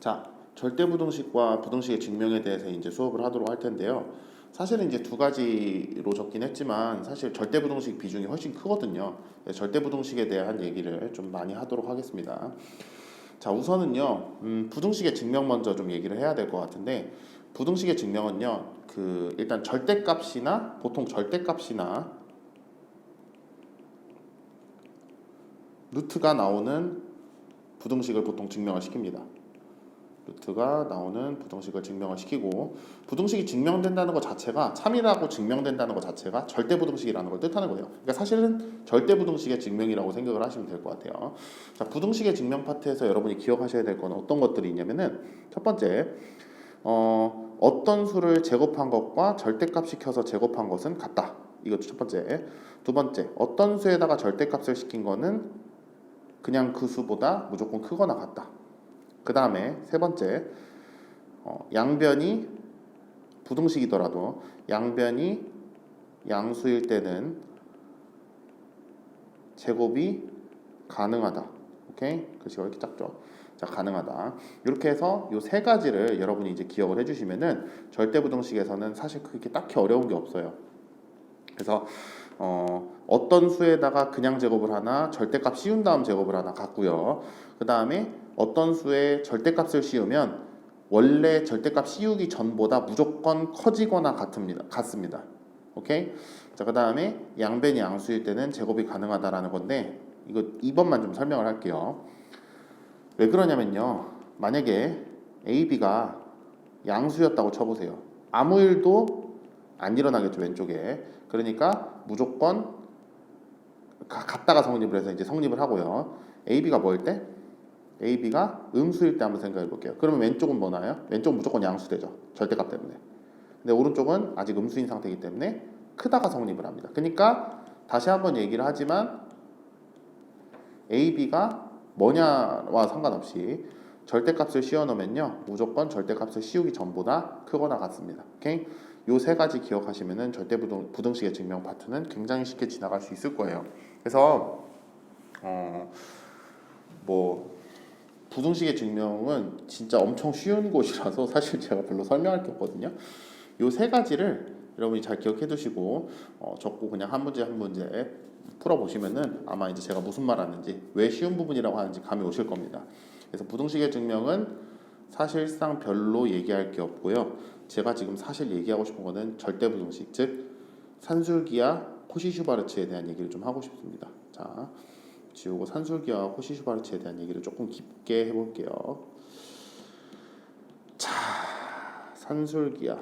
자, 절대부등식과 부등식의 증명에 대해서 이제 수업을 하도록 할 텐데요. 사실은 이제 두 가지로 적긴 했지만 사실 절대부등식 비중이 훨씬 크거든요. 절대부등식에 대한 얘기를 좀 많이 하도록 하겠습니다. 자, 우선은요, 부등식의 증명 먼저 좀 얘기를 해야 될 것 같은데, 부등식의 증명은요, 일단 절대값이나 보통 절대값이나 루트가 나오는 부등식을 보통 증명을 시킵니다. 루트가 나오는 부등식을 증명을 시키고, 부등식이 증명된다는 것 자체가, 참이라고 증명된다는 것 자체가 절대부등식이라는 걸 뜻하는 거예요. 그러니까 사실은 절대부등식의 증명이라고 생각을 하시면 될 것 같아요. 자, 부등식의 증명 파트에서 여러분이 기억하셔야 될 건 어떤 것들이 있냐면은, 첫 번째, 어떤 수를 제곱한 것과 절대값 시켜서 제곱한 것은 같다. 이거 첫 번째. 두 번째, 어떤 수에다가 절대값을 시킨 거는 그냥 그 수보다 무조건 크거나 같다. 그 다음에 세 번째, 양변이 부등식이더라도 양변이 양수일 때는 제곱이 가능하다. 오케이? 글씨가 왜 이렇게 작죠? 자, 가능하다. 이렇게 해서 이 세 가지를 여러분이 이제 기억을 해주시면은 절대부등식에서는 사실 그렇게 딱히 어려운 게 없어요. 그래서 어떤 수에다가 그냥 제곱을 하나, 절대값 씌운 다음 제곱을 하나 같고요. 그 다음에 어떤 수에 절대값을 씌우면 원래 절대값 씌우기 전보다 무조건 커지거나 같습니다. 오케이? 자, 그 다음에 양변이 양수일 때는 제곱이 가능하다라는 건데, 이거 2번만 좀 설명을 할게요. 왜 그러냐면요, 만약에 A, B가 양수였다고 쳐보세요. 아무 일도 안 일어나겠죠, 왼쪽에. 그러니까 무조건 같다가 성립을 해서 이제 성립을 하고요. A, B가 뭐일 때? A, B가 음수일 때 한번 생각해 볼게요. 그러면 왼쪽은 뭐 나요? 왼쪽은 무조건 양수 되죠, 절대값 때문에. 근데 오른쪽은 아직 음수인 상태이기 때문에 크다가 성립을 합니다. 그러니까 다시 한번 얘기를 하지만 A, B가 뭐냐와 상관없이 절대값을 씌워 놓으면요, 무조건 절대값을 씌우기 전보다 크거나 같습니다. 오케이? 요 세 가지 기억하시면은 절대부등식의 증명 파트는 굉장히 쉽게 지나갈 수 있을 거예요. 그래서 뭐 부등식의 증명은 진짜 엄청 쉬운 곳이라서 사실 제가 별로 설명할 게 없거든요. 요 세 가지를 여러분이 잘 기억해 두시고 적고 그냥 한 문제 한 문제 풀어보시면은 아마 이제 제가 무슨 말 하는지, 왜 쉬운 부분이라고 하는지 감이 오실 겁니다. 그래서 부등식의 증명은 사실상 별로 얘기할 게 없고요. 제가 지금 사실 얘기하고 싶은 거는 절대부등식, 즉 산술기와 코시-슈바르츠에 대한 얘기를 좀 하고 싶습니다. 자, 지우고 산술기와 코시-슈바르츠에 대한 얘기를 조금 깊게 해볼게요. 자, 산술기와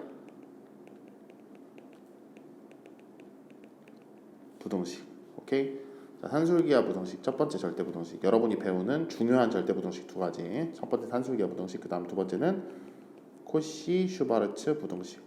부등식, 오케이? 자, 산술기와 부등식, 첫 번째 절대부등식, 여러분이 배우는 중요한 절대부등식 두 가지. 첫 번째 산술기와 부등식, 그 다음 두 번째는 코시-슈바르츠 부등식.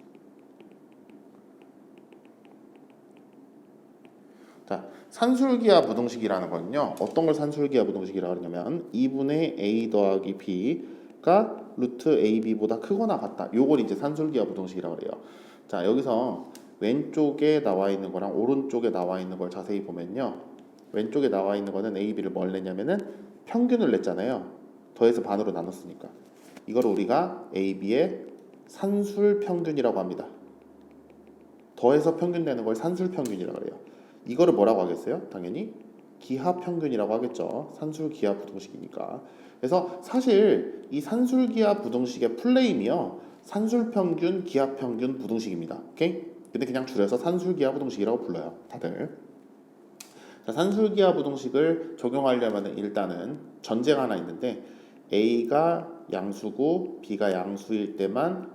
자, 산술기와 부등식이라는 거는요, 어떤 걸 산술기와 부등식이라고 하냐면 2분의 a 더하기 b가 루트 ab보다 크거나 같다. 요걸 이제 산술기와 부등식이라고 그래요. 자, 여기서 왼쪽에 나와 있는 거랑 오른쪽에 나와 있는 걸 자세히 보면요, 왼쪽에 나와 있는 거는 a, b를 뭘 냈냐면은 평균을 냈잖아요. 더해서 반으로 나눴으니까. 이걸 우리가 a, b의 산술 평균이라고 합니다. 더해서 평균 내는 걸 산술 평균이라고 그래요. 이거를 뭐라고 하겠어요? 당연히 기하평균이라고 하겠죠. 산술기하 부등식이니까. 그래서 사실 이 산술기하 부등식의 풀네임이요, 산술평균, 기하평균 부등식입니다. 오케이? 근데 그냥 줄여서 산술기하 부등식이라고 불러요, 다들. 자, 산술기하 부등식을 적용하려면 일단은 전제가 하나 있는데, A가 양수고 B가 양수일 때만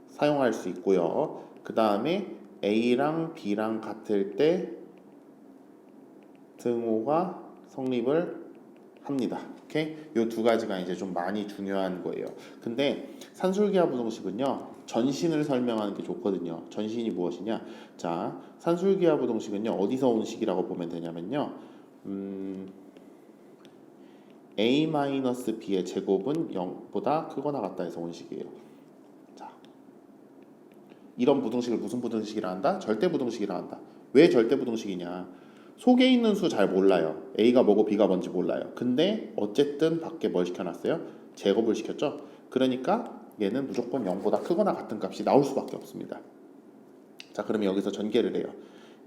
사용할 수 있고요. 그 다음에 A랑 B랑 같을 때 등호가 성립을 합니다. 오케이? 요 두 가지가 이제 좀 많이 중요한 거예요. 근데 산술기하 부등식은요, 전신을 설명하는 게 좋거든요. 전신이 무엇이냐? 자, 산술기하 부등식은요, 어디서 온 식이라고 보면 되냐면요, a-b의 제곱은 0보다 크거나 같다 해서 온 식이에요. 자, 이런 부등식을 무슨 부등식이라 한다? 절대부등식이라 한다. 왜 절대부등식이냐? 속에 있는 수 잘 몰라요. A가 뭐고 B가 뭔지 몰라요. 근데 어쨌든 밖에 뭘 시켜놨어요? 제곱을 시켰죠. 그러니까 얘는 무조건 0보다 크거나 같은 값이 나올 수밖에 없습니다. 자, 그러면 여기서 전개를 해요.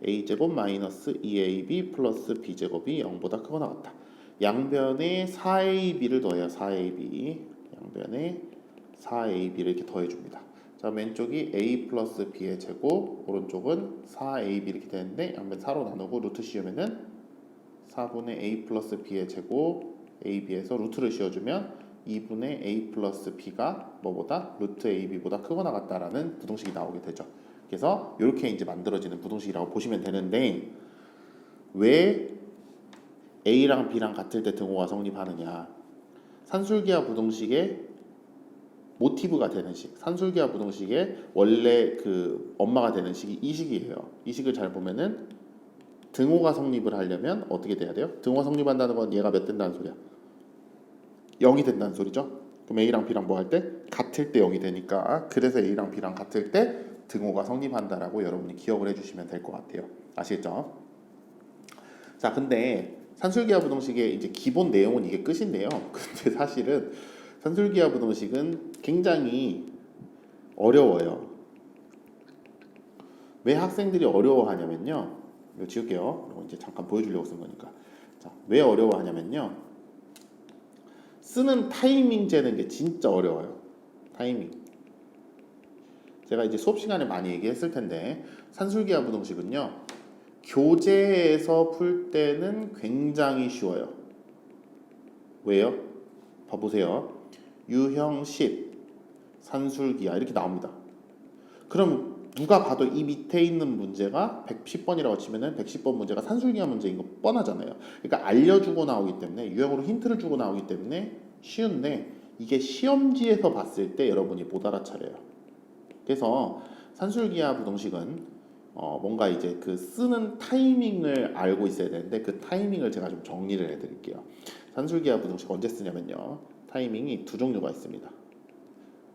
a제곱 마이너스 2ab 플러스 b제곱이 0보다 크거나 같다. 양변에 4ab를 더해요. 4ab 양변에 4ab를 이렇게 더해줍니다. 자, 왼쪽이 a 플러스 b의 제곱, 오른쪽은 4ab 이렇게 되는데 양변 4로 나누고 루트 씌우면은 4분의 a 플러스 b의 제곱 ab에서 루트를 씌워주면 2분의 a 플러스 b가 뭐보다 루트 ab보다 크거나 같다라는 부등식이 나오게 되죠. 그래서 이렇게 이제 만들어지는 부등식이라고 보시면 되는데, 왜 a랑 b랑 같을 때 등호가 성립하느냐? 산술기하 부등식의 모티브가 되는 식, 산술기하 부등식의 원래 그 엄마가 되는 식이 이 식이에요. 이 식을 잘 보면은 등호가 성립을 하려면 어떻게 돼야 돼요? 등호가 성립한다는 건 얘가 몇 된다는 소리야? 0이 된다는 소리죠. 그럼 a랑 b랑 뭐 할 때? 같을 때 0이 되니까, 그래서 a랑 b랑 같을 때 등호가 성립한다라고 여러분이 기억을 해주시면 될 것 같아요. 아시겠죠? 자, 근데 산술기하 부등식의 이제 기본 내용은 이게 끝인데요. 근데 사실은 산술기하 부등식은 굉장히 어려워요. 왜 학생들이 어려워하냐면요. 이거 지울게요. 이거 이제 잠깐 보여주려고 쓴 거니까. 자, 왜 어려워하냐면요. 쓰는 타이밍 재는 게 진짜 어려워요. 타이밍. 제가 이제 수업 시간에 많이 얘기했을 텐데, 산술기하 부등식은요, 교재에서 풀 때는 굉장히 쉬워요. 왜요? 봐보세요. 유형 10, 산술기하 이렇게 나옵니다. 그럼 누가 봐도 이 밑에 있는 문제가 110번이라고 치면은 110번 문제가 산술기하 문제인 거 뻔하잖아요. 그러니까 알려주고 나오기 때문에, 유형으로 힌트를 주고 나오기 때문에 쉬운데, 이게 시험지에서 봤을 때 여러분이 못 알아차려요. 그래서 산술기하 부등식은 뭔가 이제 그 쓰는 타이밍을 알고 있어야 되는데, 그 타이밍을 제가 좀 정리를 해드릴게요. 산술기하 부등식 언제 쓰냐면요, 타이밍이 두 종류가 있습니다.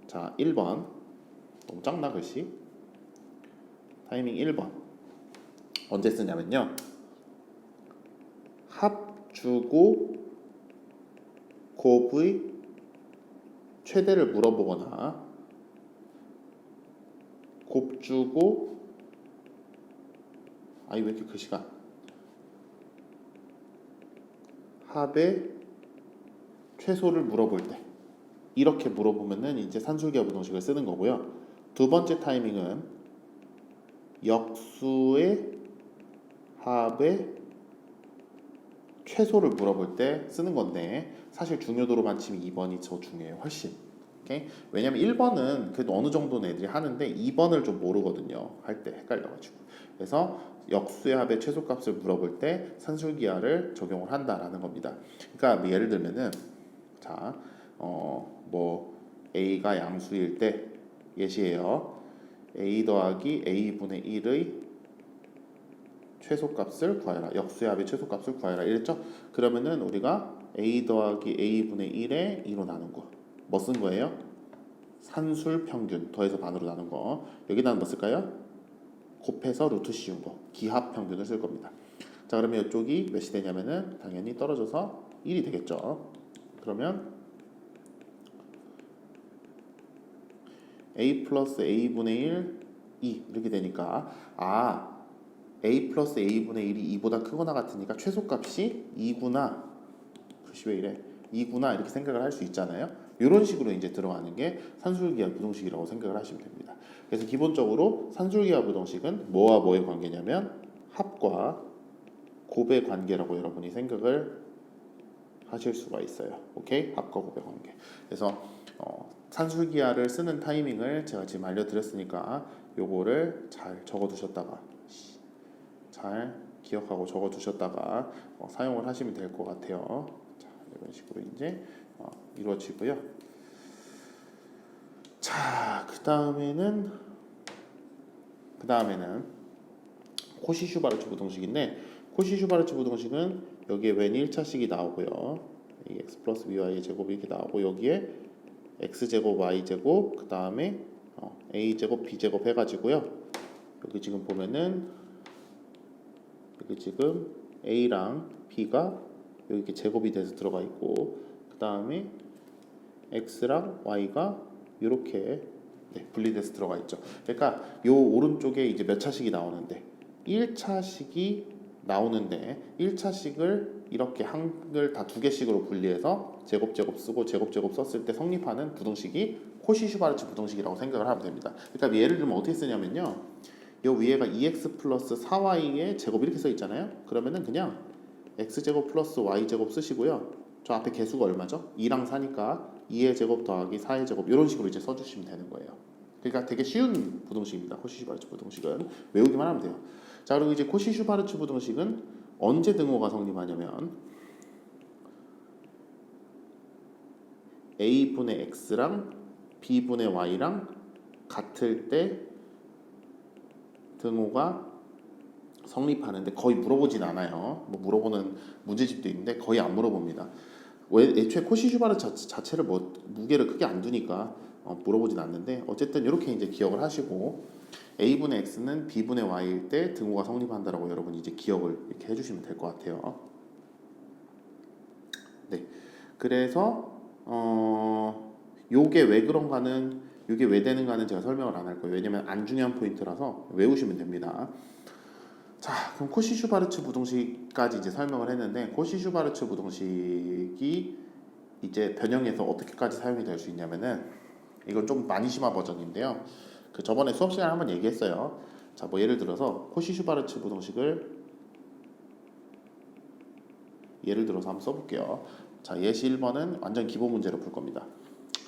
자, 1번, 너무 작나 글씨? 타이밍 1번 언제 쓰냐면요, 합주고 곱의 최대를 물어보거나, 곱주고, 아니 왜 이렇게 글씨가, 합의 최소를 물어볼 때, 이렇게 물어보면은 이제 산술기하 부등식을 쓰는 거고요. 두 번째 타이밍은 역수의 합의 최소를 물어볼 때 쓰는 건데, 사실 중요도로만 치면 2번이 더 중요해요. 훨씬. 오케이? 왜냐면 1번은 그래도 어느 정도는 애들이 하는데 2번을 좀 모르거든요. 할 때 헷갈려가지고. 그래서 역수의 합의 최소값을 물어볼 때 산술기하를 적용을 한다라는 겁니다. 그러니까 뭐 예를 들면은, 자, 뭐 a가 양수일 때 예시예요. a 더하기 a분의 1의 최소값을 구하여라. 역수의 합의 최소값을 구하여라. 이랬죠? 그러면은 우리가 a 더하기 a분의 1에 2로 나눈 거. 뭐 쓴 거예요? 산술 평균 더해서 반으로 나눈 거. 여기다는 뭐 쓸까요? 곱해서 루트 씌운 거. 기하 평균을 쓸 겁니다. 자, 그러면 이쪽이 몇이 되냐면은 당연히 떨어져서 1이 되겠죠. 그러면 a 플러스 a분의 1, 2 이렇게 되니까, a 플러스 a분의 1이 2보다 크거나 같으니까 최소값이 2구나. 글씨 왜 이래? 2구나 이렇게 생각을 할 수 있잖아요. 이런 식으로 이제 들어가는 게 산술기하 부등식이라고 생각을 하시면 됩니다. 그래서 기본적으로 산술기하 부등식은 뭐와 뭐의 관계냐면 합과 곱의 관계라고 여러분이 생각을 하실 수가 있어요. 오케이? 합과 곱의 관계. 그래서 산술기하를 쓰는 타이밍을 제가 지금 알려드렸으니까 요거를 잘 적어두셨다가, 잘 기억하고 적어두셨다가 사용을 하시면 될 것 같아요. 자, 이런 식으로 이제 이루어지고요. 자, 그 다음에는 코시-슈바르츠 부등식인데, 코시-슈바르츠 부등식은 여기에 웬 1차식이 나오고요, x 플러스 by의 제곱이 이렇게 나오고, 여기에 x제곱 y제곱 그 다음에 a제곱 b제곱 해가지고요, 여기 지금 보면은 여기 지금 a랑 b가 여기 이렇게 제곱이 돼서 들어가 있고 그 다음에 x랑 y가 이렇게 분리돼서 들어가 있죠. 그러니까 요 오른쪽에 이제 몇 차식이 나오는데 1차식이 나오는데 1차식을 이렇게 한글 다 두 개씩으로 분리해서 제곱 쓰고 제곱 썼을 때 성립하는 부등식이 코시-슈바르츠 부등식이라고 생각을 하면 됩니다. 그러니까 예를 들면 어떻게 쓰냐면요. 요 위에가 2x 플러스 4y의 제곱 이렇게 써 있잖아요. 그러면은 그냥 x제곱 플러스 y제곱 쓰시고요. 저 앞에 개수가 얼마죠? 2랑 4니까 2의 제곱 더하기 4의 제곱 이런 식으로 이제 써주시면 되는 거예요. 그러니까 되게 쉬운 부등식입니다. 코시-슈바르츠 부등식은 외우기만 하면 돼요. 자, 그리고 이제 코시-슈바르츠 부등식은 언제 등호가 성립하냐면 a분의 x랑 b분의 y랑 같을 때 등호가 성립하는데 거의 물어보진 않아요. 뭐 물어보는 문제집도 있는데 거의 안 물어봅니다. 왜 애초에 코시-슈바르츠 자체를 뭐 무게를 크게 안 두니까 물어보진 않는데 어쨌든 이렇게 이제 기억을 하시고 a분의 x는 b분의 y일 때 등호가 성립한다라고 여러분이 이제 기억을 이렇게 해주시면 될 것 같아요. 네, 그래서 요게 왜 그런가는 요게 왜 되는가는 제가 설명을 안 할 거예요. 왜냐면 안 중요한 포인트라서 외우시면 됩니다. 자, 그럼 코시-슈바르츠 부등식까지 이제 설명을 했는데 코시-슈바르츠 부등식이 이제 변형해서 어떻게까지 사용이 될 수 있냐면은 이건 좀 많이 심화 버전인데요. 그 저번에 수업 시간에 한번 얘기했어요. 자, 뭐 예를 들어서 코시-슈바르츠 부등식을 예를 들어서 한번 써볼게요. 자, 예시 1번은 완전 기본 문제로 풀 겁니다.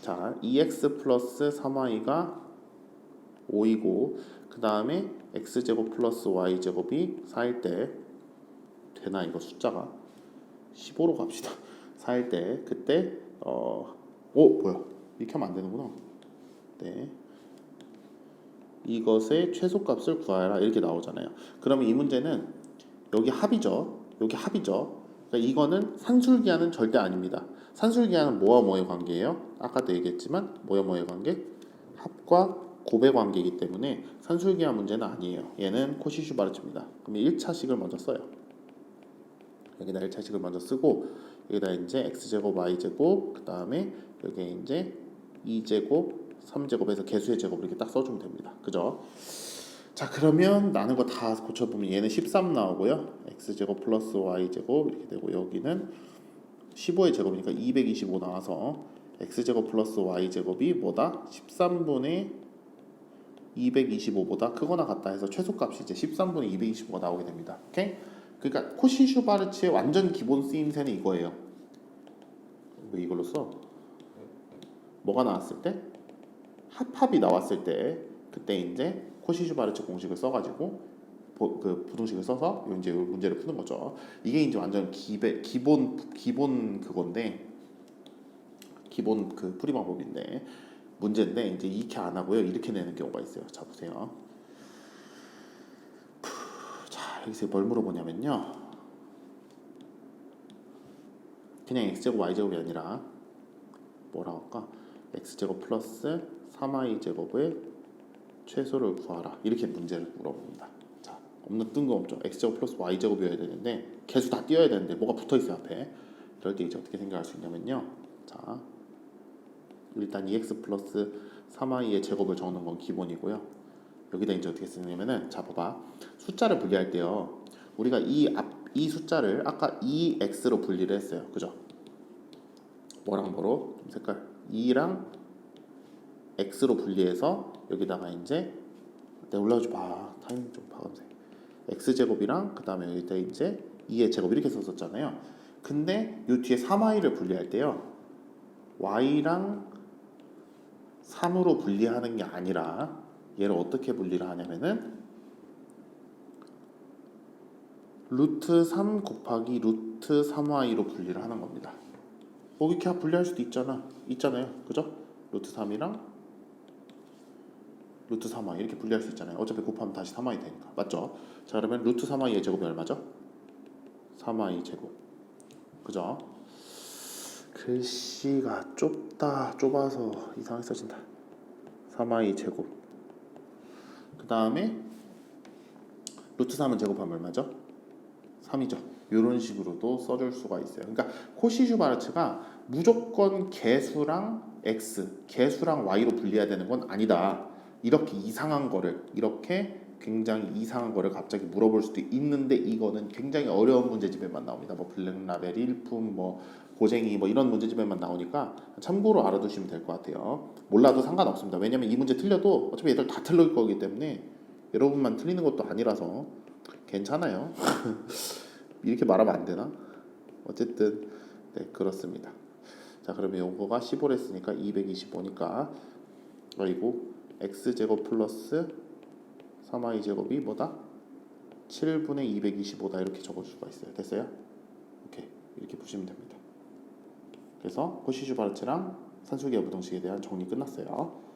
자, 2x 플러스 3y가 5이고 그 다음에 x제곱 플러스 y제곱이 4일 때 되나 이거 숫자가 15로 갑시다. 4일 때 그때 뭐야 이렇게 하면 안 되는구나. 네, 이것의 최소값을 구하라 이렇게 나오잖아요. 그러면 이 문제는 여기 합이죠. 여기 합이죠. 그러니까 이거는 산술기하는 절대 아닙니다. 산술기하는 뭐와 뭐의 관계예요? 아까도 얘기했지만 뭐와 뭐의 관계? 합과 곱의 관계이기 때문에 산술기하 문제는 아니에요. 얘는 코시-슈바르츠입니다. 그럼 1차식을 먼저 써요. 여기다 1차식을 먼저 쓰고 여기다 이제 x제곱 y제곱 그 다음에 여기에 이제 2제곱 3제곱에서 개수의 제곱 이렇게 딱 써주면 됩니다. 그죠? 자, 그러면 나는 거 다 고쳐보면 얘는 13 나오고요. x제곱 플러스 y제곱 이렇게 되고 여기는 15의 제곱이니까 225 나와서 x제곱 플러스 y제곱이 뭐다? 13분의 225보다 크거나 같다 해서 최소값이 이제 13분의 225가 나오게 됩니다. 오케이? 그러니까 코시-슈바르츠의 완전 기본 쓰임새는 이거예요. 왜 이걸로 써? 뭐가 나왔을 때? 합합이 나왔을 때 그때 이제 코시-슈바르츠 공식을 써가지고 그 부등식을 써서 이제 문제를 푸는 거죠. 이게 이제 완전 기본 그건데 기본 그 풀이 방법인데 문제인데 이제 이렇게 안 하고요 이렇게 내는 경우가 있어요. 자 보세요. 자 여기서 뭘 물어보냐면요. 그냥 x제곱 y제곱이 아니라 뭐라고 할까? x제곱 플러스 3y제곱의 최소를 구하라 이렇게 문제를 물어봅니다. 자 없는 뜬금없죠. x제곱 플러스 y제곱이어야 되는데 개수 다 띄어야 되는데 뭐가 붙어있어요 앞에. 이럴 때 이제 어떻게 생각할 수 있냐면요. 자 일단 2x 플러스 3y의 제곱을 적는 건 기본이고요. 여기다 이제 어떻게 쓰냐면은 자 봐봐. 숫자를 분리할 때요. 우리가 이 숫자를 아까 2x로 분리를 했어요. 그죠? 뭐랑 뭐로? 색깔 2랑 x로 분리해서 여기다가 이제 내가 올라오지 마. 타이밍 좀 봐감세. x제곱이랑 그 다음에 여기다 이제 2의 제곱 이렇게 썼었잖아요. 근데 요 뒤에 3y를 분리할 때요. y랑 3으로 분리하는 게 아니라 얘를 어떻게 분리를 하냐면은 루트 3 곱하기 루트 3y로 분리를 하는 겁니다. 뭐 이렇게 분리할 수도 있잖아요. 그죠? 루트 3이랑 루트 3y 이렇게 분리할 수 있잖아요. 어차피 곱하면 다시 3y 되니까. 맞죠? 자 그러면 루트 3y의 제곱이 얼마죠? 3y 제곱. 그죠? 글씨가 좁아서 이상하게 써진다. 3y 제곱. 그 다음에 루트 3은 제곱하면 얼마죠? 3이죠. 이런 식으로도 써줄 수가 있어요. 그러니까 코시-슈바르츠가 무조건 개수랑 x, 개수랑 y로 분리해야 되는 건 아니다. 이렇게 이상한 거를 이렇게 굉장히 이상한 거를 갑자기 물어볼 수도 있는데 이거는 굉장히 어려운 문제집에만 나옵니다. 뭐 블랙라벨, 일품, 뭐 고쟁이 뭐 이런 문제집에만 나오니까 참고로 알아두시면 될 것 같아요. 몰라도 상관없습니다. 왜냐면 이 문제 틀려도 어차피 얘들 다 틀릴 거기 때문에 여러분만 틀리는 것도 아니라서 괜찮아요. 이렇게 말하면 안 되나? 어쨌든 네 그렇습니다. 자 그러면 요거가 15를 했으니까 225니까 그리고 x제곱 플러스 3y제곱이 뭐다? 7분의 225다 이렇게 적을 수가 있어요. 됐어요? 오케이 이렇게 보시면 됩니다. 그래서 코시-슈바르츠랑 산술기하 부등식에 대한 정리 끝났어요.